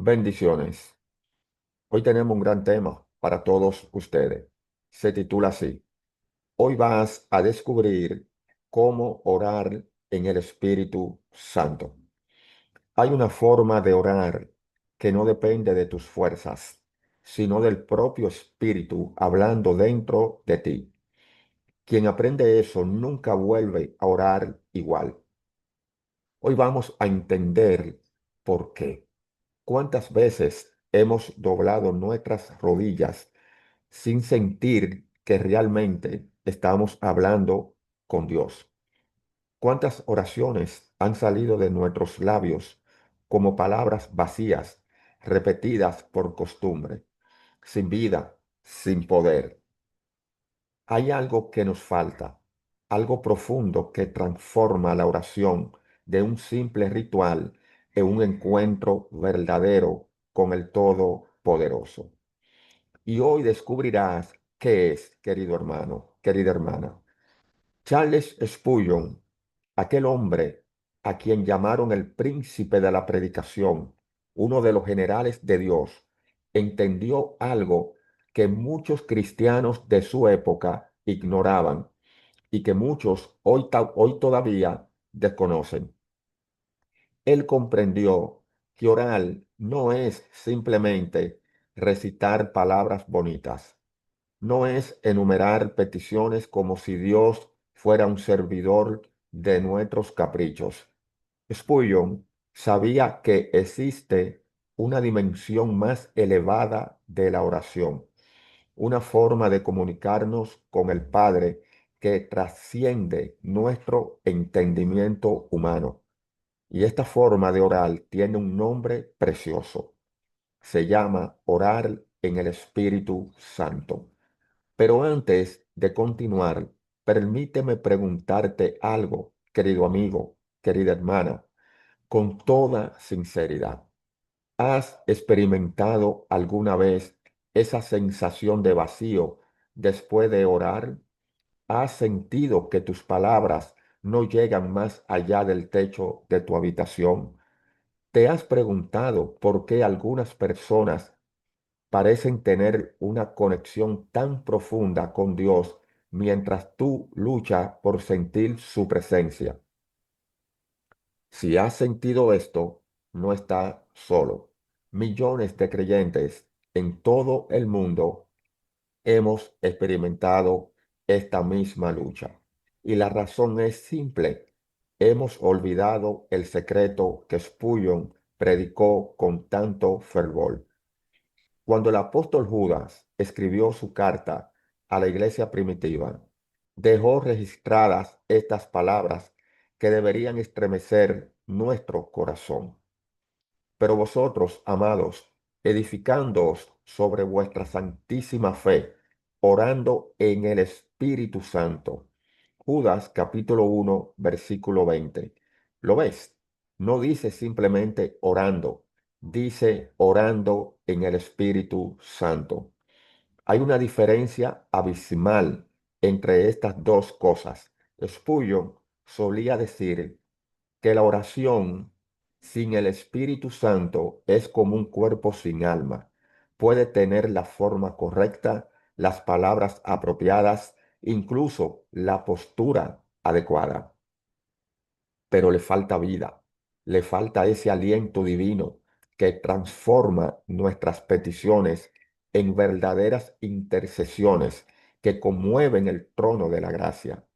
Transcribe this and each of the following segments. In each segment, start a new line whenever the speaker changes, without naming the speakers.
Bendiciones. Hoy tenemos un gran tema para todos ustedes. Se titula así: Hoy vas a descubrir cómo orar en el Espíritu Santo. Hay una forma de orar que no depende de tus fuerzas, sino del propio Espíritu hablando dentro de ti. Quien aprende eso nunca vuelve a orar igual. Hoy vamos a entender por qué. ¿Cuántas veces hemos doblado nuestras rodillas sin sentir que realmente estamos hablando con Dios? ¿Cuántas oraciones han salido de nuestros labios como palabras vacías, repetidas por costumbre, sin vida, sin poder? Hay algo que nos falta, algo profundo que transforma la oración de un simple ritual en un encuentro verdadero con el Todopoderoso. Y hoy descubrirás qué es, querido hermano, querida hermana. Charles Spurgeon, aquel hombre a quien llamaron el príncipe de la predicación, uno de los generales de Dios, entendió algo que muchos cristianos de su época ignoraban y que muchos hoy todavía desconocen. Él comprendió que orar no es simplemente recitar palabras bonitas, no es enumerar peticiones como si Dios fuera un servidor de nuestros caprichos. Spurgeon sabía que existe una dimensión más elevada de la oración, una forma de comunicarnos con el Padre que trasciende nuestro entendimiento humano. Y esta forma de orar tiene un nombre precioso. Se llama orar en el Espíritu Santo. Pero antes de continuar, permíteme preguntarte algo, querido amigo, querida hermana, con toda sinceridad. ¿Has experimentado alguna vez esa sensación de vacío después de orar? ¿Has sentido que tus palabras no llegan más allá del techo de tu habitación? ¿Te has preguntado por qué algunas personas parecen tener una conexión tan profunda con Dios mientras tú luchas por sentir su presencia? Si has sentido esto, no estás solo. Millones de creyentes en todo el mundo hemos experimentado esta misma lucha. Y la razón es simple. Hemos olvidado el secreto que Spurgeon predicó con tanto fervor. Cuando el apóstol Judas escribió su carta a la iglesia primitiva, dejó registradas estas palabras que deberían estremecer nuestro corazón. Pero vosotros, amados, edificándoos sobre vuestra santísima fe, orando en el Espíritu Santo. Judas capítulo 1, versículo 20. ¿Lo ves? No dice simplemente orando, dice orando en el Espíritu Santo. Hay una diferencia abismal entre estas dos cosas. Spurgeon solía decir que la oración sin el Espíritu Santo es como un cuerpo sin alma. Puede tener la forma correcta, las palabras apropiadas, incluso la postura adecuada, pero le falta vida, le falta ese aliento divino que transforma nuestras peticiones en verdaderas intercesiones que conmueven el trono de la gracia.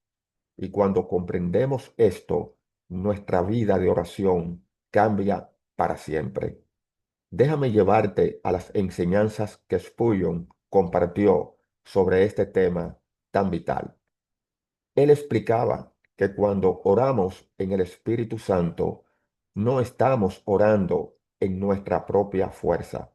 Y cuando comprendemos esto, nuestra vida de oración cambia para siempre. Déjame llevarte a las enseñanzas que Spurgeon compartió sobre este tema tan vital. Él explicaba que cuando oramos en el Espíritu Santo, no estamos orando en nuestra propia fuerza.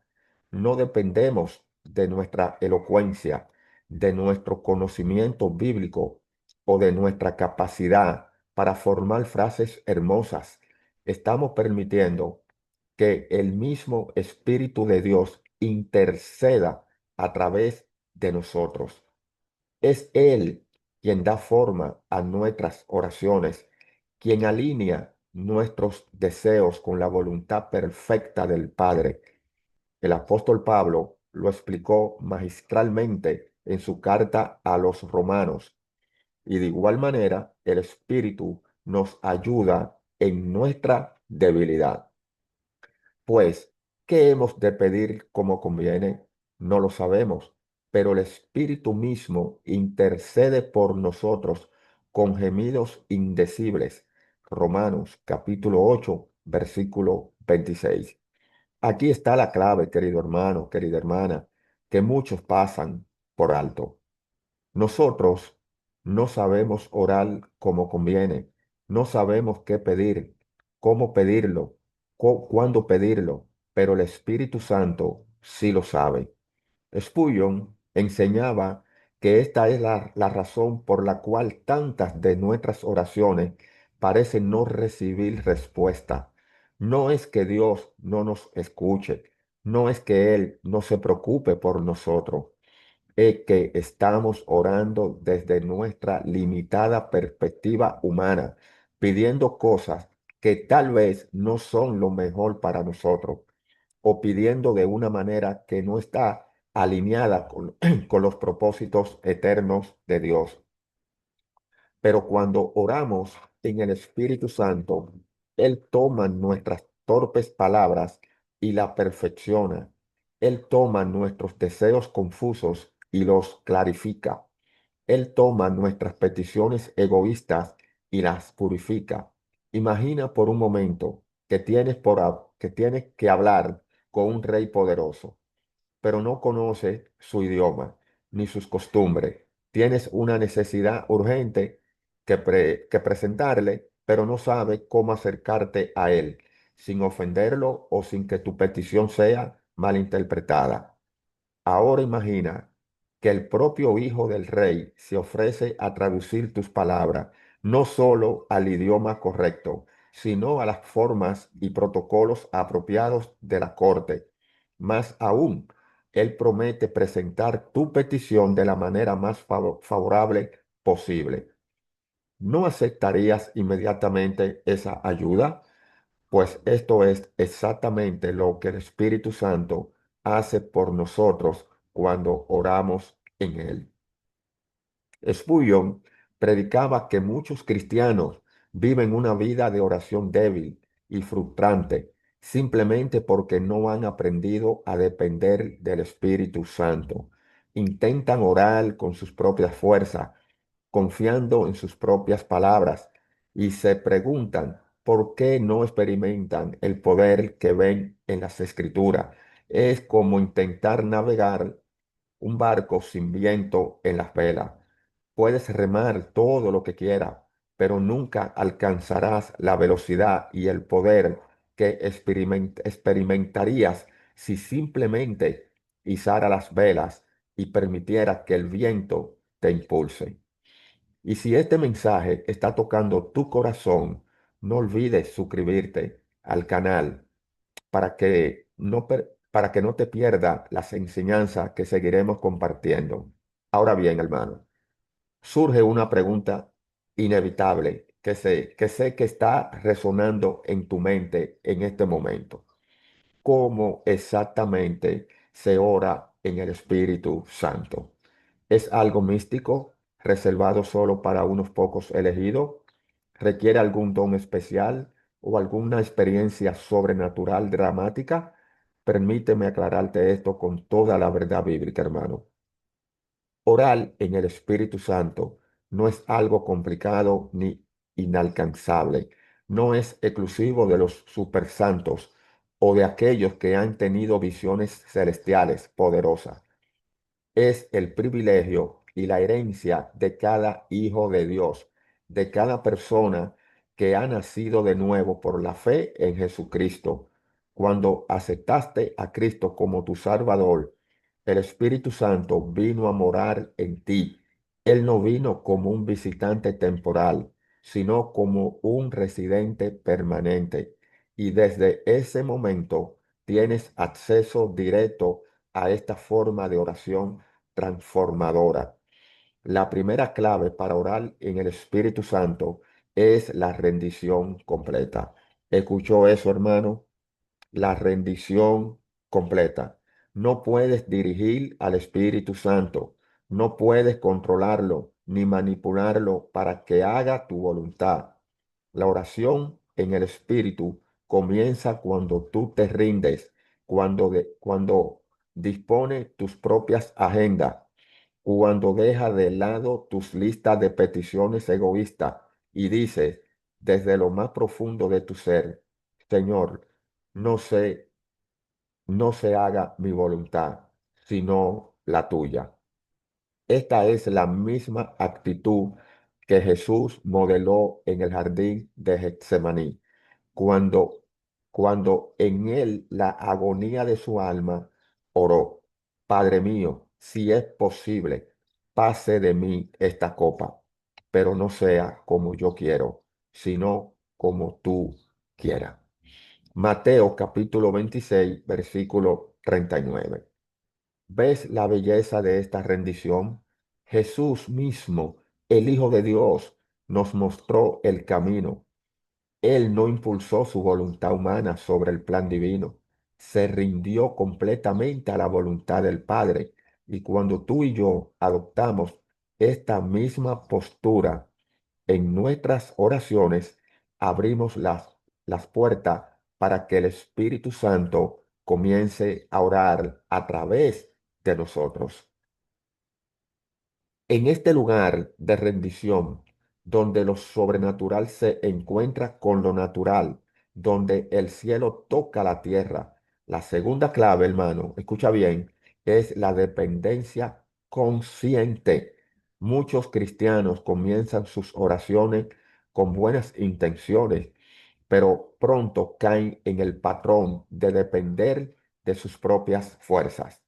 No dependemos de nuestra elocuencia, de nuestro conocimiento bíblico o de nuestra capacidad para formar frases hermosas. Estamos permitiendo que el mismo Espíritu de Dios interceda a través de nosotros. Es Él quien da forma a nuestras oraciones, quien alinea nuestros deseos con la voluntad perfecta del Padre. El apóstol Pablo lo explicó magistralmente en su carta a los romanos. Y de igual manera, el Espíritu nos ayuda en nuestra debilidad. Pues, ¿qué hemos de pedir como conviene? No lo sabemos, pero el Espíritu mismo intercede por nosotros con gemidos indecibles. Romanos capítulo 8, versículo 26. Aquí está la clave, querido hermano, querida hermana, que muchos pasan por alto. Nosotros no sabemos orar como conviene, no sabemos qué pedir, cómo pedirlo, cuándo pedirlo, pero el Espíritu Santo sí lo sabe. Spurgeon enseñaba que esta es la razón por la cual tantas de nuestras oraciones parecen no recibir respuesta. No es que Dios no nos escuche, no es que Él no se preocupe por nosotros, es que estamos orando desde nuestra limitada perspectiva humana, pidiendo cosas que tal vez no son lo mejor para nosotros o pidiendo de una manera que no está alineada con, con los propósitos eternos de Dios. Pero cuando oramos en el Espíritu Santo, Él toma nuestras torpes palabras y la perfecciona. Él toma nuestros deseos confusos y los clarifica. Él toma nuestras peticiones egoístas y las purifica. Imagina por un momento que que tienes que hablar con un rey poderoso, pero no conoce su idioma ni sus costumbres. Tienes una necesidad urgente que presentarle, pero no sabe cómo acercarte a él sin ofenderlo o sin que tu petición sea malinterpretada. Ahora imagina que el propio Hijo del Rey se ofrece a traducir tus palabras, no solo al idioma correcto, sino a las formas y protocolos apropiados de la corte. Más aún, Él promete presentar tu petición de la manera más favorable posible. ¿No aceptarías inmediatamente esa ayuda? Pues esto es exactamente lo que el Espíritu Santo hace por nosotros cuando oramos en Él. Spurgeon predicaba que muchos cristianos viven una vida de oración débil y frustrante simplemente porque no han aprendido a depender del Espíritu Santo. Intentan orar con sus propias fuerzas, confiando en sus propias palabras, y se preguntan por qué no experimentan el poder que ven en las Escrituras. Es como intentar navegar un barco sin viento en las velas. Puedes remar todo lo que quieras, pero nunca alcanzarás la velocidad y el poder que experimentarías si simplemente izara las velas y permitiera que el viento te impulse. Y si este mensaje está tocando tu corazón, no olvides suscribirte al canal para que no te pierda las enseñanzas que seguiremos compartiendo. Ahora bien, hermano, surge una pregunta inevitable que sé que está resonando en tu mente en este momento. ¿Cómo exactamente se ora en el Espíritu Santo? ¿Es algo místico, reservado solo para unos pocos elegidos? ¿Requiere algún don especial o alguna experiencia sobrenatural dramática? Permíteme aclararte esto con toda la verdad bíblica, hermano. Orar en el Espíritu Santo no es algo complicado ni inalcanzable. No es exclusivo de los supersantos o de aquellos que han tenido visiones celestiales poderosas. Es el privilegio y la herencia de cada hijo de Dios, de cada persona que ha nacido de nuevo por la fe en Jesucristo. Cuando aceptaste a Cristo como tu Salvador, el Espíritu Santo vino a morar en ti. Él no vino como un visitante temporal, sino como un residente permanente. Y desde ese momento tienes acceso directo a esta forma de oración transformadora. La primera clave para orar en el Espíritu Santo es la rendición completa. ¿Escuchó eso, hermano? La rendición completa. No puedes dirigir al Espíritu Santo. No puedes controlarlo ni manipularlo para que haga tu voluntad. La oración en el Espíritu comienza cuando tú te rindes, cuando dispone tus propias agendas, cuando deja de lado tus listas de peticiones egoístas y dices desde lo más profundo de tu ser, Señor, no sé, no se haga mi voluntad, sino la tuya. Esta es la misma actitud que Jesús modeló en el jardín de Getsemaní, cuando, cuando en él la agonía de su alma oró, Padre mío, si es posible, pase de mí esta copa, pero no sea como yo quiero, sino como tú quieras. Mateo capítulo 26, versículo 39. ¿Ves la belleza de esta rendición? Jesús mismo, el Hijo de Dios, nos mostró el camino. Él no impulsó su voluntad humana sobre el plan divino. Se rindió completamente a la voluntad del Padre. Y cuando tú y yo adoptamos esta misma postura en nuestras oraciones, abrimos las puertas para que el Espíritu Santo comience a orar a través de nosotros. En este lugar de rendición, donde lo sobrenatural se encuentra con lo natural, donde el cielo toca la tierra, la segunda clave, hermano, escucha bien, es la dependencia consciente. Muchos cristianos comienzan sus oraciones con buenas intenciones, pero pronto caen en el patrón de depender de sus propias fuerzas.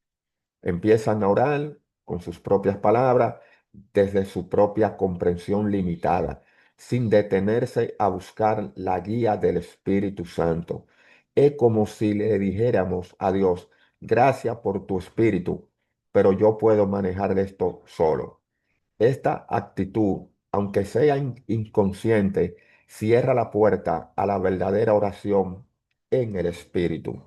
Empiezan a orar con sus propias palabras, desde su propia comprensión limitada, sin detenerse a buscar la guía del Espíritu Santo. Es como si le dijéramos a Dios, gracias por tu Espíritu, pero yo puedo manejar esto solo. Esta actitud, aunque sea inconsciente, cierra la puerta a la verdadera oración en el Espíritu.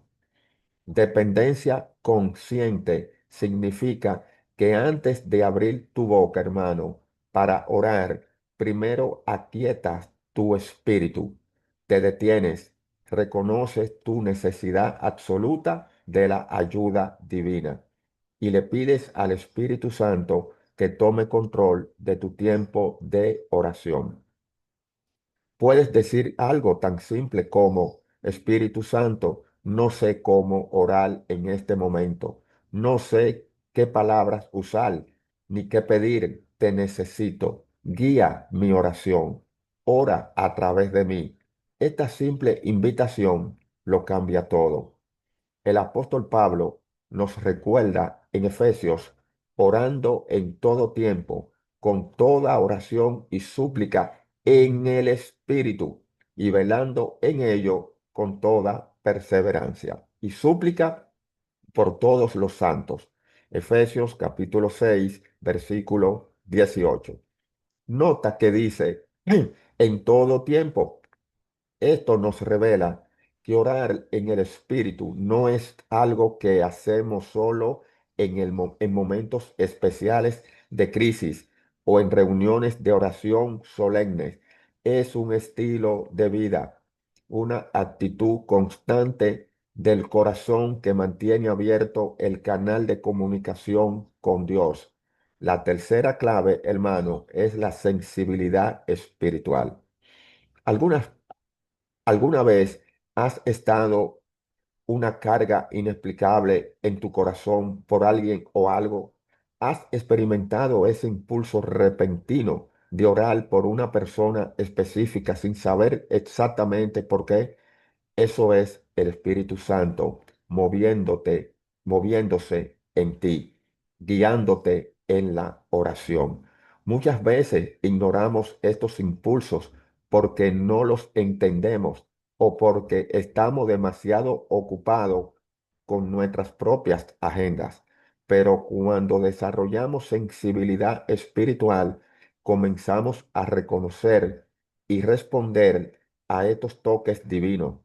Dependencia consciente significa que antes de abrir tu boca, hermano, para orar, primero aquietas tu espíritu, te detienes, reconoces tu necesidad absoluta de la ayuda divina y le pides al Espíritu Santo que tome control de tu tiempo de oración. Puedes decir algo tan simple como, Espíritu Santo, no sé cómo orar en este momento, no sé qué palabras usar ni qué pedir, te necesito, guía mi oración, ora a través de mí. Esta simple invitación lo cambia todo. El apóstol Pablo nos recuerda en Efesios, orando en todo tiempo, con toda oración y súplica en el Espíritu, y velando en ello con toda perseverancia y súplica por todos los santos. Efesios capítulo 6, versículo 18. Nota que dice, en todo tiempo. Esto nos revela que orar en el Espíritu no es algo que hacemos solo en momentos especiales de crisis o en reuniones de oración solemnes. Es un estilo de vida, una actitud constante del corazón que mantiene abierto el canal de comunicación con Dios. La tercera clave, hermano, es la sensibilidad espiritual. Algunas ¿Alguna vez has estado una carga inexplicable en tu corazón por alguien o algo? ¿Has experimentado ese impulso repentino de orar por una persona específica sin saber exactamente por qué? Eso es el Espíritu Santo moviéndose en ti, guiándote en la oración. Muchas veces ignoramos estos impulsos porque no los entendemos o porque estamos demasiado ocupados con nuestras propias agendas. Pero cuando desarrollamos sensibilidad espiritual, comenzamos a reconocer y responder a estos toques divinos.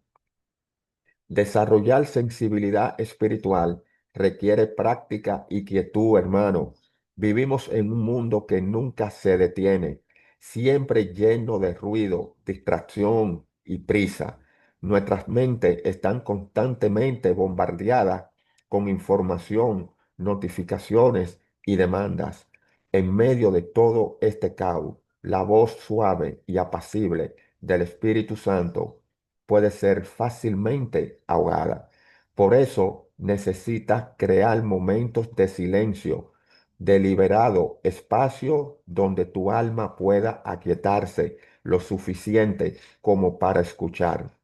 Desarrollar sensibilidad espiritual requiere práctica y quietud, hermano. Vivimos en un mundo que nunca se detiene, siempre lleno de ruido, distracción y prisa. Nuestras mentes están constantemente bombardeadas con información, notificaciones y demandas. En medio de todo este caos, la voz suave y apacible del Espíritu Santo puede ser fácilmente ahogada. Por eso necesitas crear momentos de silencio, deliberado espacio donde tu alma pueda aquietarse lo suficiente como para escuchar.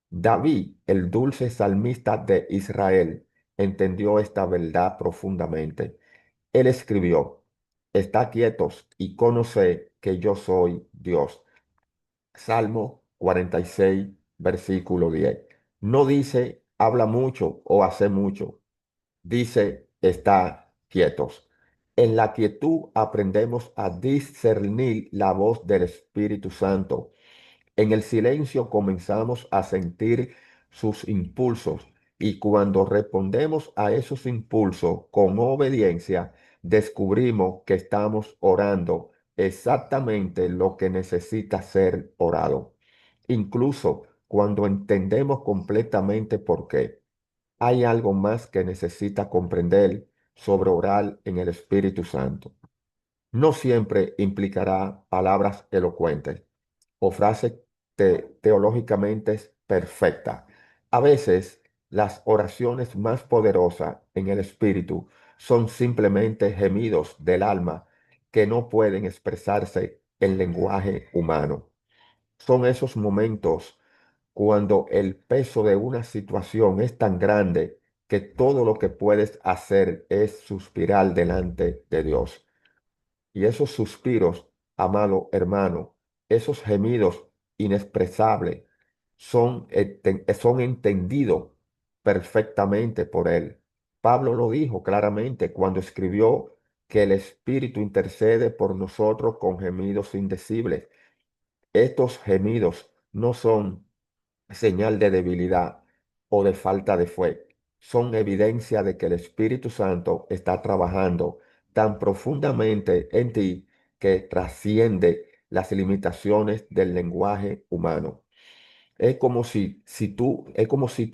David, el dulce salmista de Israel, entendió esta verdad profundamente. Él escribió: Está quietos y conoce que yo soy Dios. Salmo 46, versículo 10. No dice habla mucho o hace mucho, dice está quietos. En la quietud aprendemos a discernir la voz del Espíritu Santo. En el silencio comenzamos a sentir sus impulsos y cuando respondemos a esos impulsos con obediencia, descubrimos que estamos orando exactamente lo que necesita ser orado. Incluso cuando entendemos completamente por qué, hay algo más que necesita comprender sobre orar en el Espíritu Santo. No siempre implicará palabras elocuentes o frases teológicamente perfectas. A veces, las oraciones más poderosas en el Espíritu son simplemente gemidos del alma que no pueden expresarse en lenguaje humano. Son esos momentos cuando el peso de una situación es tan grande que todo lo que puedes hacer es suspirar delante de Dios. Y esos suspiros, amado hermano, esos gemidos inexpresables son entendidos perfectamente por Él. Pablo lo dijo claramente cuando escribió que el Espíritu intercede por nosotros con gemidos indecibles. Estos gemidos no son señal de debilidad o de falta de fe. Son evidencia de que el Espíritu Santo está trabajando tan profundamente en ti que trasciende las limitaciones del lenguaje humano. Es como si tu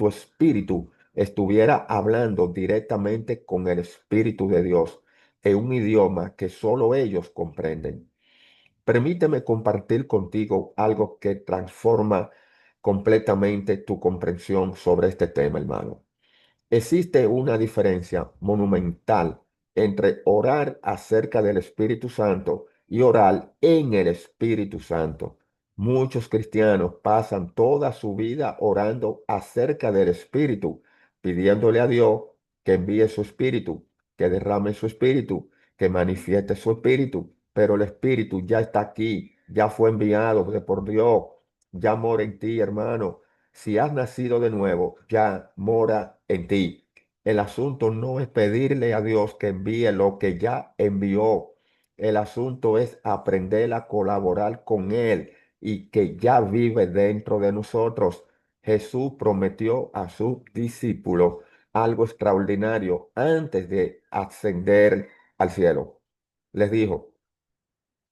espíritu estuviera hablando directamente con el Espíritu de Dios en un idioma que solo ellos comprenden. Permíteme compartir contigo algo que transforma completamente tu comprensión sobre este tema, hermano. Existe una diferencia monumental entre orar acerca del Espíritu Santo y orar en el Espíritu Santo. Muchos cristianos pasan toda su vida orando acerca del Espíritu, pidiéndole a Dios que envíe su Espíritu, que derrame su Espíritu, que manifieste su Espíritu, pero el Espíritu ya está aquí, ya fue enviado de por Dios, ya mora en ti, hermano. Si has nacido de nuevo, ya mora en ti. El asunto no es pedirle a Dios que envíe lo que ya envió. El asunto es aprender a colaborar con Él y que ya vive dentro de nosotros. Jesús prometió a sus discípulos algo extraordinario antes de ascender al cielo. Les dijo: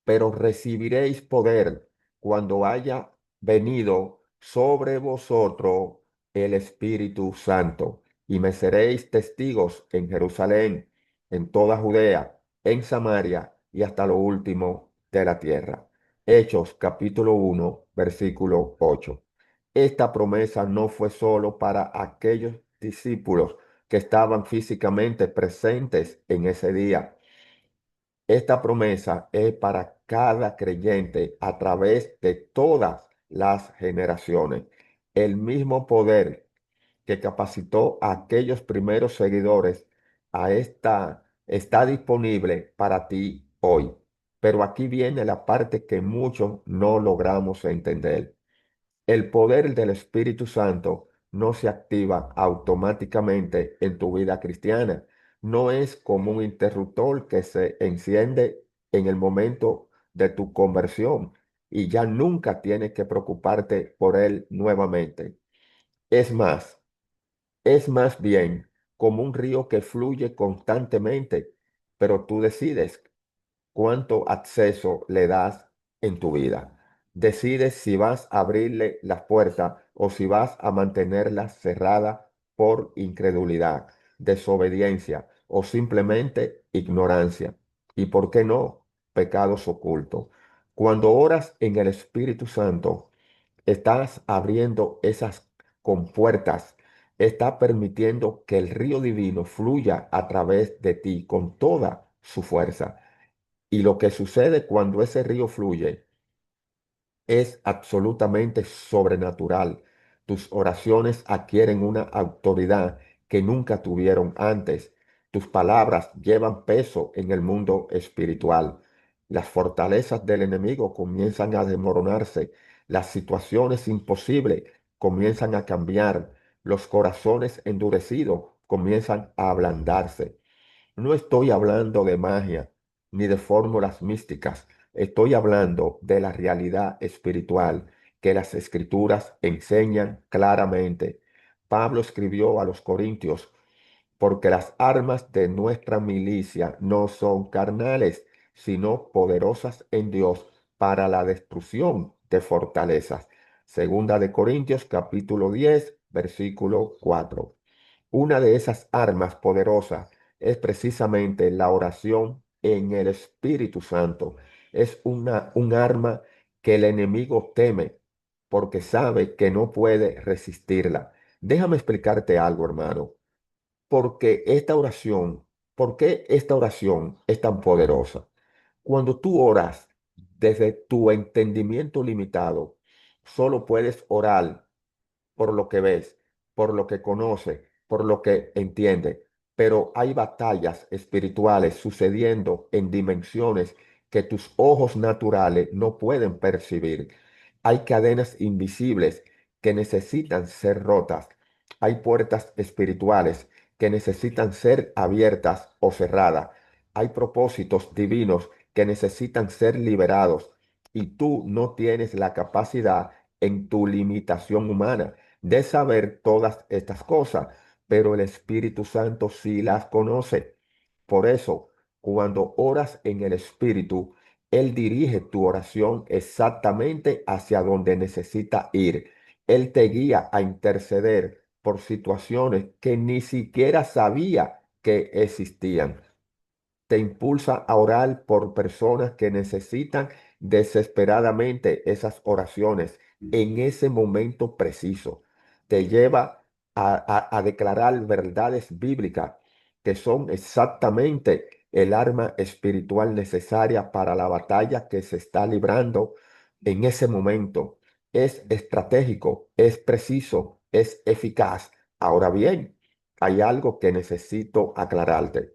pero recibiréis poder cuando haya venido sobre vosotros el Espíritu Santo, y me seréis testigos en Jerusalén, en toda Judea, en Samaria y hasta lo último de la tierra. Hechos capítulo 1, versículo 8. Esta promesa no fue solo para aquellos discípulos que estaban físicamente presentes en ese día. Esta promesa es para cada creyente a través de todas las generaciones. El mismo poder que capacitó a aquellos primeros seguidores está disponible para ti hoy. Pero aquí viene la parte que muchos no logramos entender. El poder del Espíritu Santo no se activa automáticamente en tu vida cristiana. No es como un interruptor que se enciende en el momento de tu conversión y ya nunca tienes que preocuparte por él nuevamente. Es más, Es más bien como un río que fluye constantemente, pero tú decides cuánto acceso le das en tu vida. Decides si vas a abrirle las puertas o si vas a mantenerlas cerradas por incredulidad, desobediencia o simplemente ignorancia. ¿Y por qué no? Pecados ocultos. Cuando oras en el Espíritu Santo, estás abriendo esas compuertas, está permitiendo que el río divino fluya a través de ti con toda su fuerza. Y lo que sucede cuando ese río fluye es absolutamente sobrenatural. Tus oraciones adquieren una autoridad que nunca tuvieron antes. Tus palabras llevan peso en el mundo espiritual. Las fortalezas del enemigo comienzan a desmoronarse. Las situaciones imposibles comienzan a cambiar. Los corazones endurecidos comienzan a ablandarse. No estoy hablando de magia ni de fórmulas místicas. Estoy hablando de la realidad espiritual que las escrituras enseñan claramente. Pablo escribió a los Corintios, porque las armas de nuestra milicia no son carnales, sino poderosas en Dios para la destrucción de fortalezas. Segunda de Corintios capítulo 10, versículo 4. Una de esas armas poderosas es precisamente la oración en el Espíritu Santo. Es un arma que el enemigo teme porque sabe que no puede resistirla. Déjame explicarte algo, hermano, porque esta oración, ¿por qué esta oración es tan poderosa? Cuando tú oras desde tu entendimiento limitado, solo puedes orar por lo que ves, por lo que conoce, por lo que entiende. Pero hay batallas espirituales sucediendo en dimensiones que tus ojos naturales no pueden percibir. Hay cadenas invisibles que necesitan ser rotas. Hay puertas espirituales que necesitan ser abiertas o cerradas. Hay propósitos divinos que necesitan ser liberados. Y tú no tienes la capacidad en tu limitación humana de saber todas estas cosas, pero el Espíritu Santo sí las conoce. Por eso, cuando oras en el Espíritu, Él dirige tu oración exactamente hacia donde necesita ir. Él te guía a interceder por situaciones que ni siquiera sabía que existían. Te impulsa a orar por personas que necesitan desesperadamente esas oraciones en ese momento preciso. Te lleva a declarar verdades bíblicas que son exactamente el arma espiritual necesaria para la batalla que se está librando en ese momento. Es estratégico, es preciso, es eficaz. Ahora bien, hay algo que necesito aclararte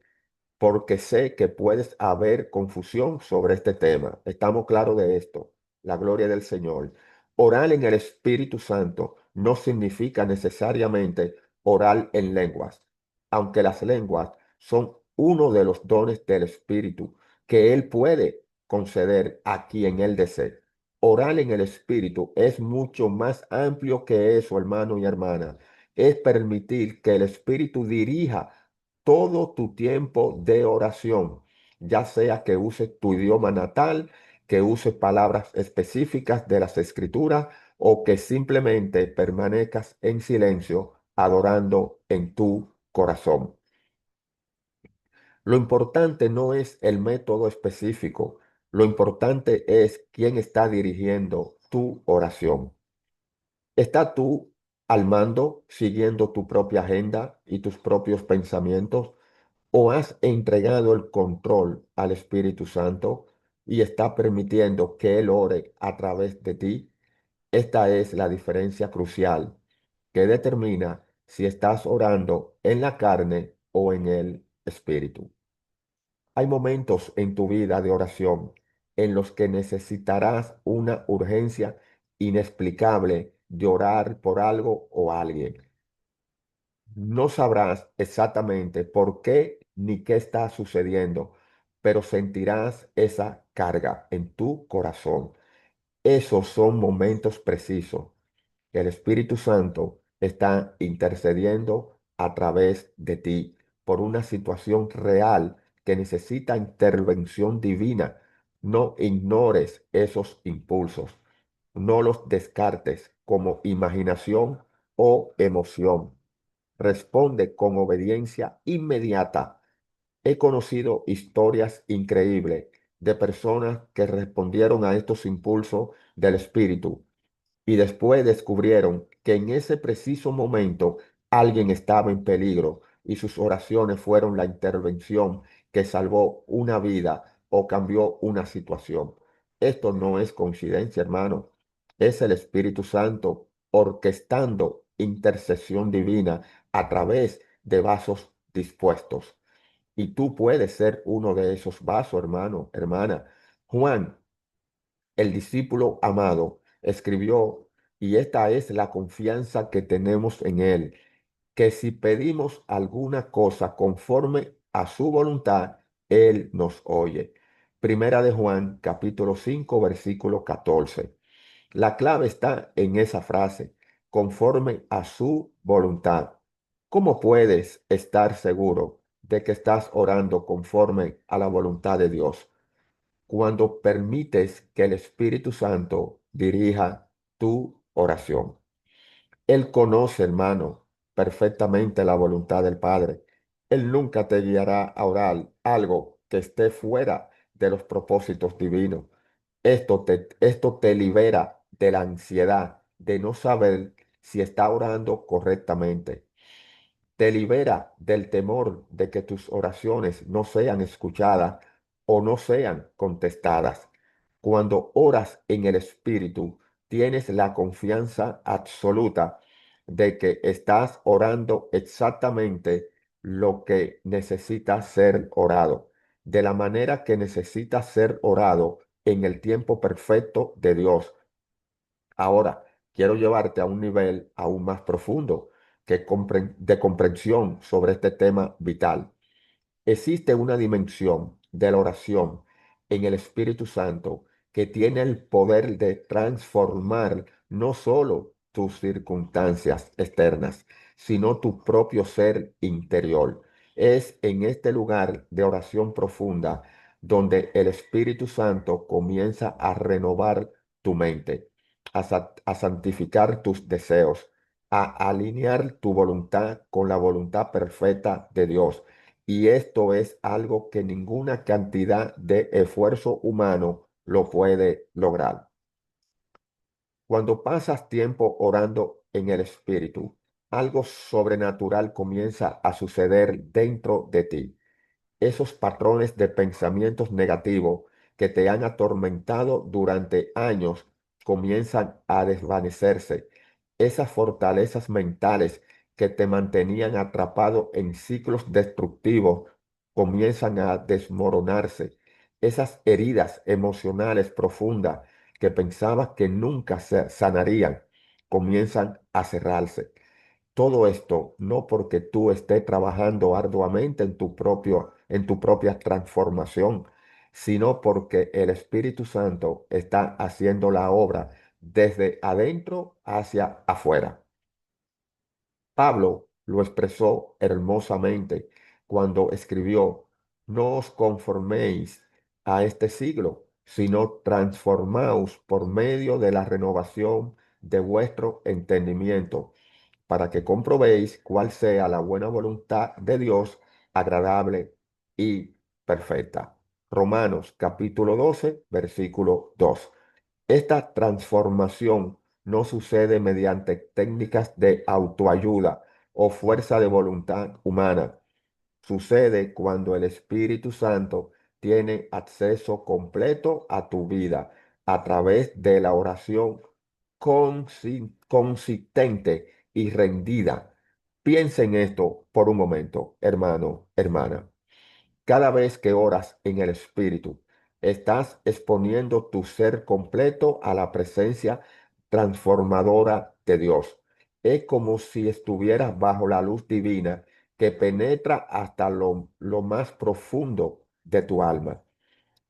porque sé que puedes haber confusión sobre este tema. Estamos claros de esto. La gloria del Señor. Orar en el Espíritu Santo no significa necesariamente orar en lenguas, aunque las lenguas son uno de los dones del Espíritu que Él puede conceder a quien Él desee. Orar en el Espíritu es mucho más amplio que eso, hermano y hermana. Es permitir que el Espíritu dirija todo tu tiempo de oración, ya sea que uses tu idioma natal, que uses palabras específicas de las escrituras o que simplemente permanezcas en silencio adorando en tu corazón. Lo importante no es el método específico, lo importante es quién está dirigiendo tu oración. ¿Estás tú al mando, siguiendo tu propia agenda y tus propios pensamientos? ¿O has entregado el control al Espíritu Santo y está permitiendo que Él ore a través de ti? Esta es la diferencia crucial que determina si estás orando en la carne o en el Espíritu. Hay momentos en tu vida de oración en los que necesitarás una urgencia inexplicable de orar por algo o alguien. No sabrás exactamente por qué ni qué está sucediendo, pero sentirás esa carga en tu corazón. Esos son momentos precisos que el Espíritu Santo está intercediendo a través de ti por una situación real que necesita intervención divina. No ignores esos impulsos, no los descartes como imaginación o emoción. Responde con obediencia inmediata. He conocido historias increíbles de personas que respondieron a estos impulsos del espíritu y después descubrieron que en ese preciso momento alguien estaba en peligro y sus oraciones fueron la intervención que salvó una vida o cambió una situación. Esto no es coincidencia, hermano. Es el Espíritu Santo orquestando intercesión divina a través de vasos dispuestos. Y tú puedes ser uno de esos vasos, hermano, hermana. Juan, el discípulo amado, escribió, y esta es la confianza que tenemos en él, que si pedimos alguna cosa conforme a su voluntad, él nos oye. Primera de Juan, capítulo 5 versículo 14. La clave está en esa frase, conforme a su voluntad. ¿Cómo puedes estar seguro de que estás orando conforme a la voluntad de Dios? Cuando permites que el Espíritu Santo dirija tu oración. Él conoce, hermano, perfectamente la voluntad del Padre. Él nunca te guiará a orar algo que esté fuera de los propósitos divinos. Esto te libera de la ansiedad de no saber si está orando correctamente. Te libera del temor de que tus oraciones no sean escuchadas o no sean contestadas. Cuando oras en el Espíritu, tienes la confianza absoluta de que estás orando exactamente lo que necesita ser orado, de la manera que necesita ser orado en el tiempo perfecto de Dios. Ahora, quiero llevarte a un nivel aún más profundo de comprensión sobre este tema vital. Existe una dimensión de la oración en el Espíritu Santo que tiene el poder de transformar no solo tus circunstancias externas, sino tu propio ser interior. Es en este lugar de oración profunda donde el Espíritu Santo comienza a renovar tu mente, a santificar tus deseos, a alinear tu voluntad con la voluntad perfecta de Dios. Y esto es algo que ninguna cantidad de esfuerzo humano lo puede lograr. Cuando pasas tiempo orando en el Espíritu, algo sobrenatural comienza a suceder dentro de ti. Esos patrones de pensamientos negativos que te han atormentado durante años comienzan a desvanecerse. Esas fortalezas mentales que te mantenían atrapado en ciclos destructivos comienzan a desmoronarse. Esas heridas emocionales profundas que pensabas que nunca se sanarían comienzan a cerrarse. Todo esto no porque tú estés trabajando arduamente en tu propia transformación, sino porque el Espíritu Santo está haciendo la obra desde adentro hacia afuera. Pablo lo expresó hermosamente cuando escribió, no os conforméis a este siglo, sino transformaos por medio de la renovación de vuestro entendimiento para que comprobéis cuál sea la buena voluntad de Dios, agradable y perfecta. Romanos capítulo 12, versículo 2. Esta transformación no sucede mediante técnicas de autoayuda o fuerza de voluntad humana. Sucede cuando el Espíritu Santo tiene acceso completo a tu vida a través de la oración consistente y rendida. Piensa en esto por un momento, hermano, hermana. Cada vez que oras en el Espíritu, estás exponiendo tu ser completo a la presencia transformadora de Dios. Es como si estuvieras bajo la luz divina que penetra hasta lo más profundo de tu alma,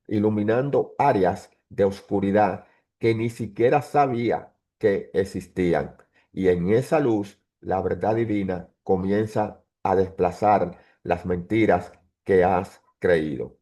iluminando áreas de oscuridad que ni siquiera sabía que existían. Y en esa luz, la verdad divina comienza a desplazar las mentiras que has creído.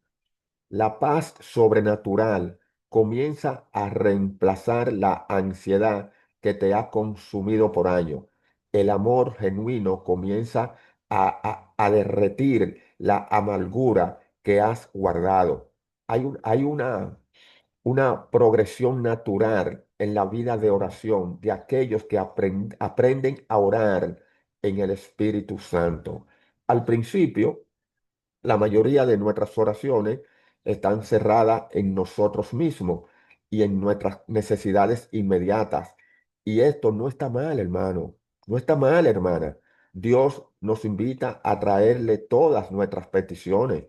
La paz sobrenatural comienza a reemplazar la ansiedad que te ha consumido por años. El amor genuino comienza a derretir la amargura que has guardado. Hay una progresión natural en la vida de oración de aquellos que aprenden a orar en el Espíritu Santo. Al principio, la mayoría de nuestras oraciones están cerradas en nosotros mismos y en nuestras necesidades inmediatas. Y esto no está mal, hermano. No está mal, hermana. Dios nos invita a traerle todas nuestras peticiones,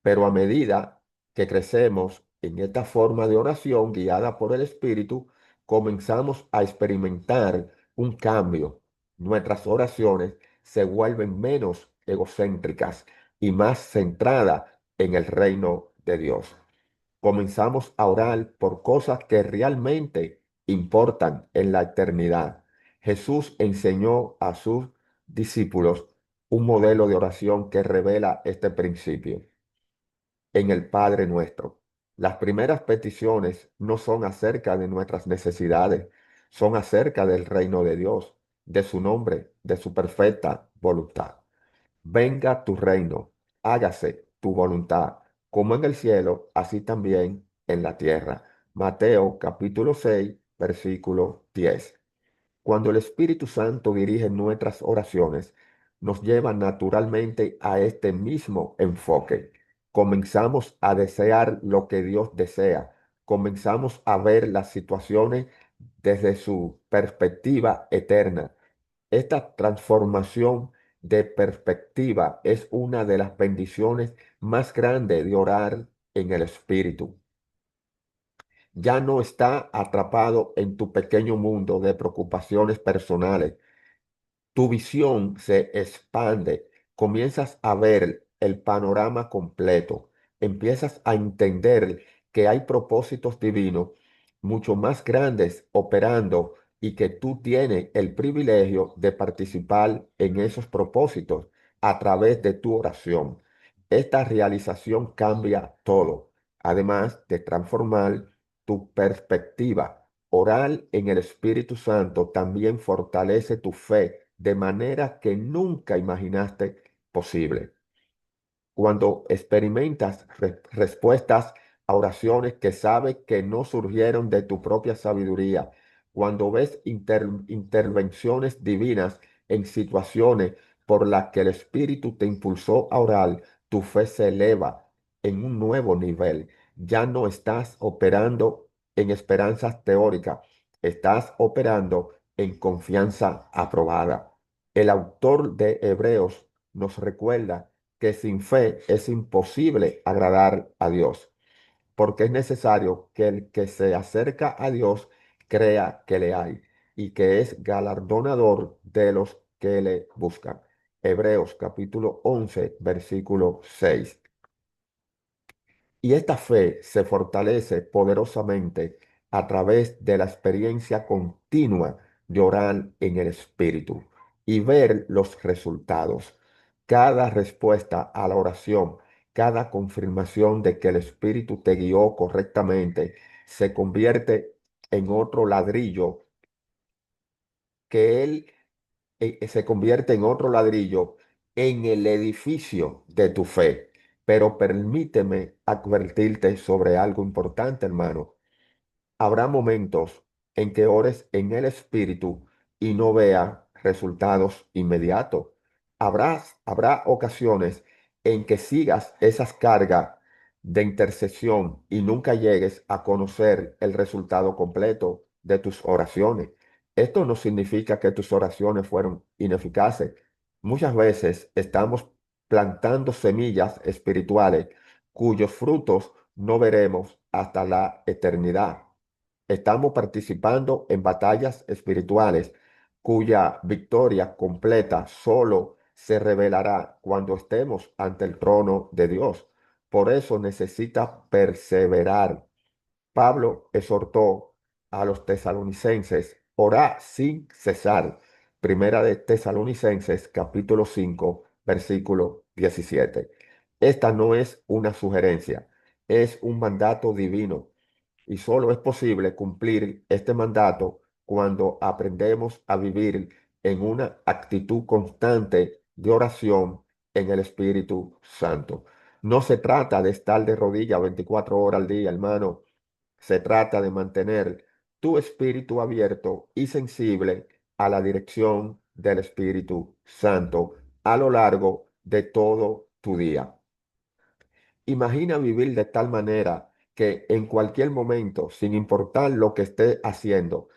pero a medida que crecemos en esta forma de oración guiada por el Espíritu, comenzamos a experimentar un cambio. Nuestras oraciones se vuelven menos egocéntricas y más centradas en el reino de Dios. Comenzamos a orar por cosas que realmente importan en la eternidad. Jesús enseñó a sus discípulos un modelo de oración que revela este principio en el Padre nuestro. Las primeras peticiones no son acerca de nuestras necesidades, son acerca del reino de Dios, de su nombre, de su perfecta voluntad. Venga tu reino, hágase tu voluntad, como en el cielo, así también en la tierra. Mateo capítulo 6, versículo 10. Cuando el Espíritu Santo dirige nuestras oraciones, nos lleva naturalmente a este mismo enfoque. Comenzamos a desear lo que Dios desea. Comenzamos a ver las situaciones desde su perspectiva eterna. Esta transformación de perspectiva es una de las bendiciones más grandes de orar en el Espíritu. Ya no está atrapado en tu pequeño mundo de preocupaciones personales. Tu visión se expande, comienzas a ver el panorama completo, empiezas a entender que hay propósitos divinos mucho más grandes operando y que tú tienes el privilegio de participar en esos propósitos a través de tu oración. Esta realización cambia todo, además de transformar tu perspectiva. Orar en el Espíritu Santo también fortalece tu fe de manera que nunca imaginaste posible. Cuando experimentas respuestas a oraciones que sabes que no surgieron de tu propia sabiduría, cuando ves intervenciones divinas en situaciones por las que el Espíritu te impulsó a orar, tu fe se eleva en un nuevo nivel. Ya no estás operando en esperanzas teóricas, estás operando en confianza aprobada. El autor de Hebreos nos recuerda que sin fe es imposible agradar a Dios, porque es necesario que el que se acerca a Dios crea que le hay y que es galardonador de los que le buscan. Hebreos capítulo 11, versículo 6. Y esta fe se fortalece poderosamente a través de la experiencia continua de orar en el Espíritu y ver los resultados. Cada respuesta a la oración, cada confirmación de que el Espíritu te guió correctamente, se convierte en otro ladrillo que Él se convierte en otro ladrillo en el edificio de tu fe. Pero permíteme advertirte sobre algo importante, hermano. Habrá momentos en que ores en el Espíritu y no veas resultados inmediatos. Habrá ocasiones en que sigas esas cargas de intercesión y nunca llegues a conocer el resultado completo de tus oraciones. Esto no significa que tus oraciones fueron ineficaces. Muchas veces estamos plantando semillas espirituales cuyos frutos no veremos hasta la eternidad. Estamos participando en batallas espirituales cuya victoria completa solo se revelará cuando estemos ante el trono de Dios. Por eso necesita perseverar. Pablo exhortó a los tesalonicenses, orad sin cesar. Primera de Tesalonicenses, capítulo 5, versículo 17. Esta no es una sugerencia, es un mandato divino y solo es posible cumplir este mandato cuando aprendemos a vivir en una actitud constante de oración en el Espíritu Santo. No se trata de estar de rodillas 24 horas al día, hermano. Se trata de mantener tu espíritu abierto y sensible a la dirección del Espíritu Santo a lo largo de todo tu día. Imagina vivir de tal manera que en cualquier momento, sin importar lo que estés haciendo,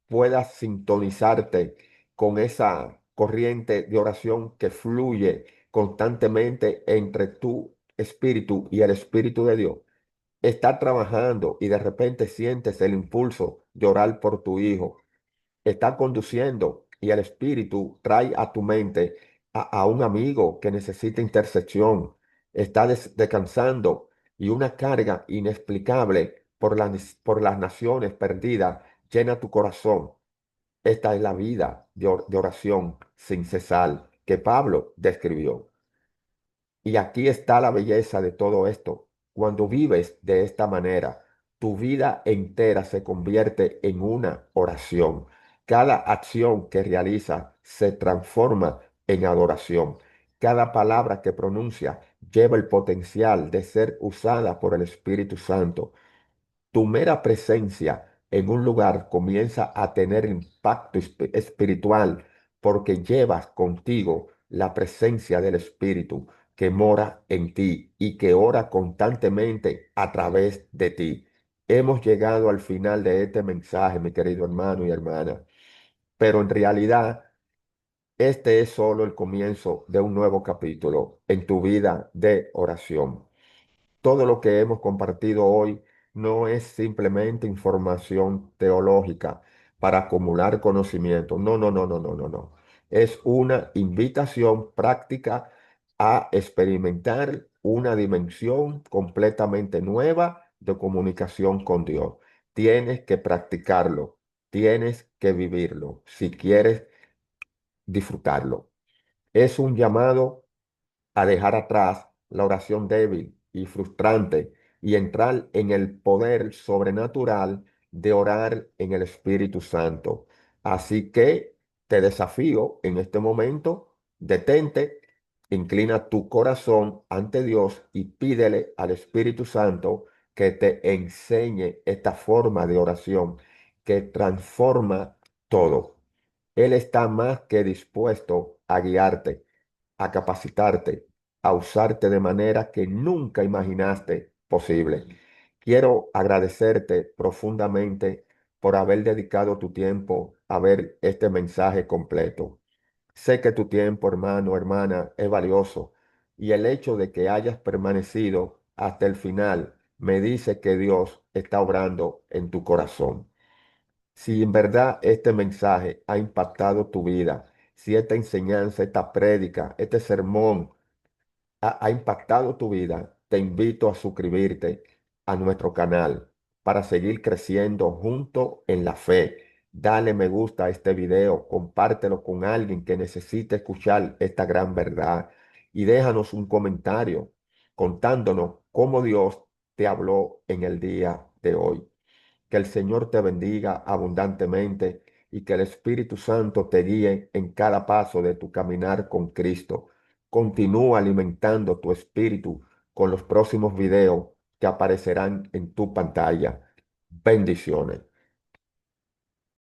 puedas sintonizarte con esa corriente de oración que fluye constantemente entre tu espíritu y el Espíritu de Dios. Estás trabajando y de repente sientes el impulso de orar por tu hijo. Estás conduciendo y el Espíritu trae a tu mente a un amigo que necesita intersección. Estás descansando y una carga inexplicable por las naciones perdidas llena tu corazón. Esta es la vida de oración sin cesar que Pablo describió. Y aquí está la belleza de todo esto. Cuando vives de esta manera, tu vida entera se convierte en una oración. Cada acción que realizas se transforma en adoración. Cada palabra que pronuncia lleva el potencial de ser usada por el Espíritu Santo. Tu mera presencia en un lugar comienza a tener impacto espiritual porque llevas contigo la presencia del Espíritu que mora en ti y que ora constantemente a través de ti. Hemos llegado al final de este mensaje, mi querido hermano y hermana, pero en realidad este es solo el comienzo de un nuevo capítulo en tu vida de oración. Todo lo que hemos compartido hoy no es simplemente información teológica para acumular conocimiento. No, no, no, no, no, no, no. Es una invitación práctica a experimentar una dimensión completamente nueva de comunicación con Dios. Tienes que practicarlo, tienes que vivirlo si quieres disfrutarlo. Es un llamado a dejar atrás la oración débil y frustrante y entrar en el poder sobrenatural de orar en el Espíritu Santo. Así que te desafío en este momento, detente, inclina tu corazón ante Dios y pídele al Espíritu Santo que te enseñe esta forma de oración que transforma todo. Él está más que dispuesto a guiarte, a capacitarte, a usarte de manera que nunca imaginaste posible. Quiero agradecerte profundamente por haber dedicado tu tiempo a ver este mensaje completo. Sé que tu tiempo, hermano, hermana, es valioso y el hecho de que hayas permanecido hasta el final me dice que Dios está obrando en tu corazón. Si en verdad este mensaje ha impactado tu vida, si esta enseñanza, esta prédica, este sermón ha impactado tu vida, te invito a suscribirte a nuestro canal para seguir creciendo junto en la fe. Dale me gusta a este video, compártelo con alguien que necesite escuchar esta gran verdad y déjanos un comentario contándonos cómo Dios te habló en el día de hoy. Que el Señor te bendiga abundantemente y que el Espíritu Santo te guíe en cada paso de tu caminar con Cristo. Continúa alimentando tu espíritu con los próximos videos que aparecerán en tu pantalla. Bendiciones.